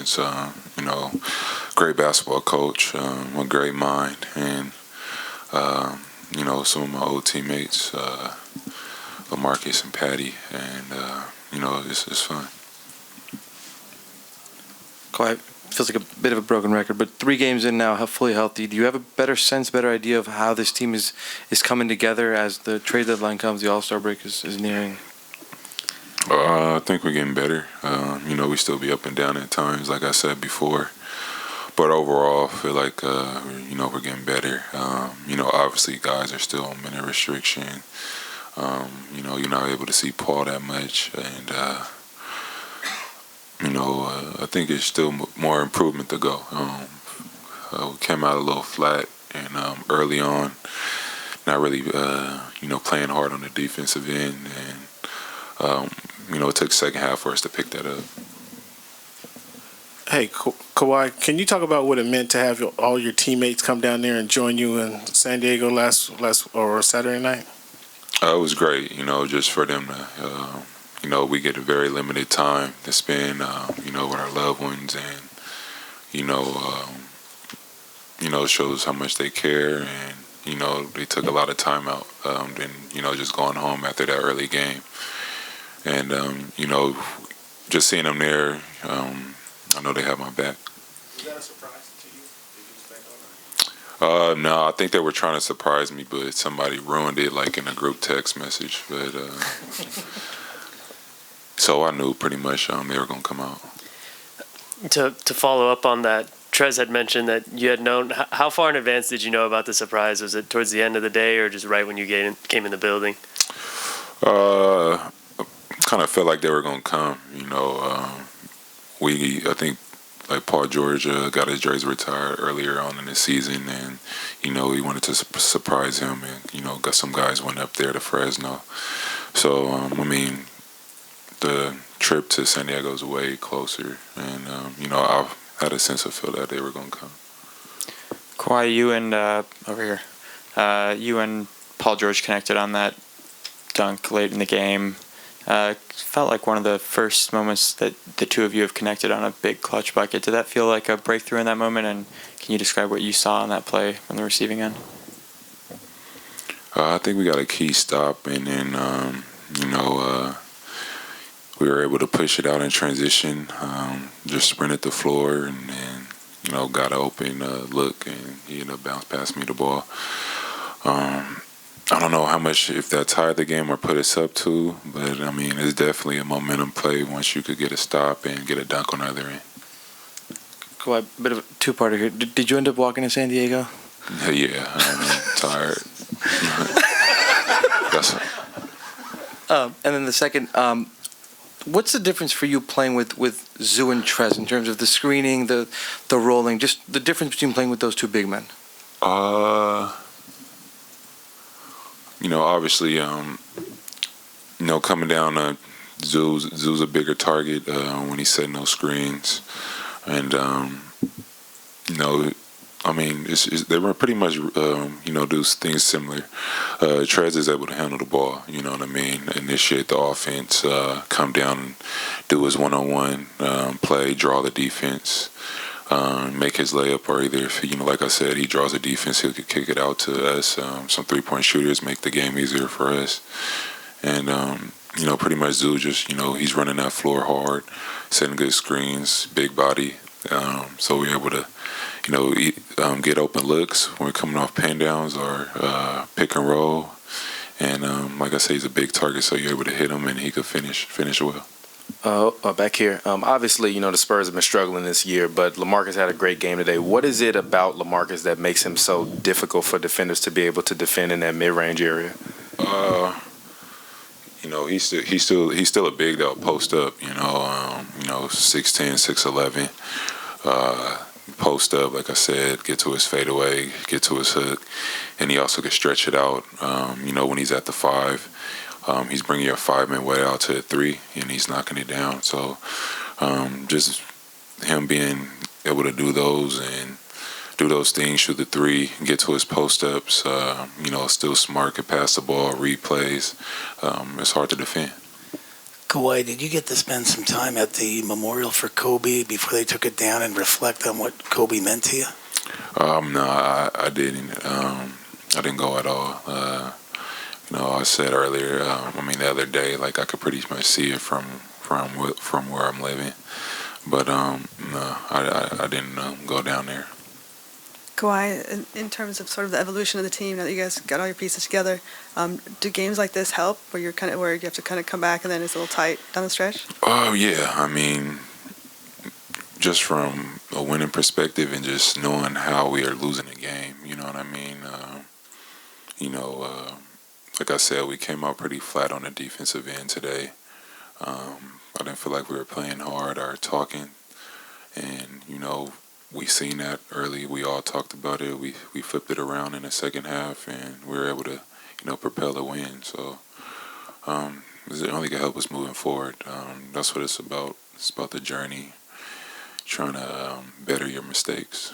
defense. Great basketball coach, a great mind, and some of my old teammates, Marcus and Patty, and it's fun. Kawhi, feels like a bit of a broken record, but 3 games in now, fully healthy. Do you have a better idea of how this team is coming together as the trade deadline comes, the All-Star break is nearing? I think we're getting better. We still be up and down at times, like I said before. But overall, I feel like, we're getting better. Obviously guys are still on minute restriction. You're not able to see Paul that much. And, I think there's still more improvement to go. We came out a little flat and early on, not really, playing hard on the defensive end. And, it took second half for us to pick that up. Hey, Kawhi, can you talk about what it meant to have all your teammates come down there and join you in San Diego last or Saturday night? It was great, just for them to, we get a very limited time to spend, with our loved ones, and, it shows how much they care, and, they took a lot of time out, than, just going home after that early game. And, just seeing them there, I know they have my back. Was that a surprise to you? Did you expect all that? No, I think they were trying to surprise me, but somebody ruined it, like in a group text message. But so I knew pretty much they were going to come out. To follow up on that, Trez had mentioned that you had known. How far in advance did you know about the surprise? Was it towards the end of the day, or just right when you came in the building? Kind of felt like they were going to come. I think like Paul George got his jersey retired earlier on in the season, and he wanted to surprise him, and got some guys went up there to Fresno. So the trip to San Diego is way closer, and I had a sense of feel that they were going to come. Kawhi, you and over here, you and Paul George connected on that dunk late in the game. Felt like one of the first moments that the two of you have connected on a big clutch bucket. Did that feel like a breakthrough in that moment? And can you describe what you saw on that play on the receiving end? I think we got a key stop, and then we were able to push it out in transition. Just sprinted the floor, and then got an open look, and he ended up bounced past me the ball. I don't know how much, if that tied the game or put us up to, but it's definitely a momentum play once you could get a stop and get a dunk on the other end. Cool, a bit of a two-parter here. Did you end up walking to San Diego? Yeah, tired. And then the second, what's the difference for you playing with Zoo and Trez in terms of the screening, the rolling, just the difference between playing with those two big men? Obviously, coming down, Zoo's a bigger target when he's setting those screens, and they were pretty much do things similar. Trez is able to handle the ball, initiate the offense, come down and do his one-on-one play, draw the defense. Make his layup, or either if like I said, he draws a defense, he could kick it out to us. Some 3-point shooters make the game easier for us, and pretty much Zoo just he's running that floor hard, setting good screens, big body, so we're able to get open looks when we're coming off pin downs or pick and roll, and like I say, he's a big target, so you're able to hit him and he could finish well. Back here. Obviously, the Spurs have been struggling this year, but LaMarcus had a great game today. What is it about LaMarcus that makes him so difficult for defenders to be able to defend in that mid-range area? He's still a big that'll post up. 6'10", 6'11". Post up, like I said, get to his fadeaway, get to his hook, and he also can stretch it out. When he's at the 5. He's bringing your 5-man way out to a 3, and he's knocking it down. So just him being able to do those things, shoot the 3, get to his post-ups, still smart, can pass the ball, read plays. It's hard to defend. Kawhi, did you get to spend some time at the memorial for Kobe before they took it down and reflect on what Kobe meant to you? No, I didn't. I didn't go at all. I said earlier. The other day, like I could pretty much see it from where I'm living. But no, I didn't go down there. Kawhi, in terms of sort of the evolution of the team, now that you guys got all your pieces together, do games like this help where you have to kind of come back and then it's a little tight down the stretch? Oh yeah, just from a winning perspective and just knowing how we are losing a game, you know what I mean? Like I said, we came out pretty flat on the defensive end today. I didn't feel like we were playing hard or talking, and we seen that early. We all talked about it. We flipped it around in the second half, and we were able to propel a win. So it only can help us moving forward. That's what it's about. It's about the journey, trying to better your mistakes.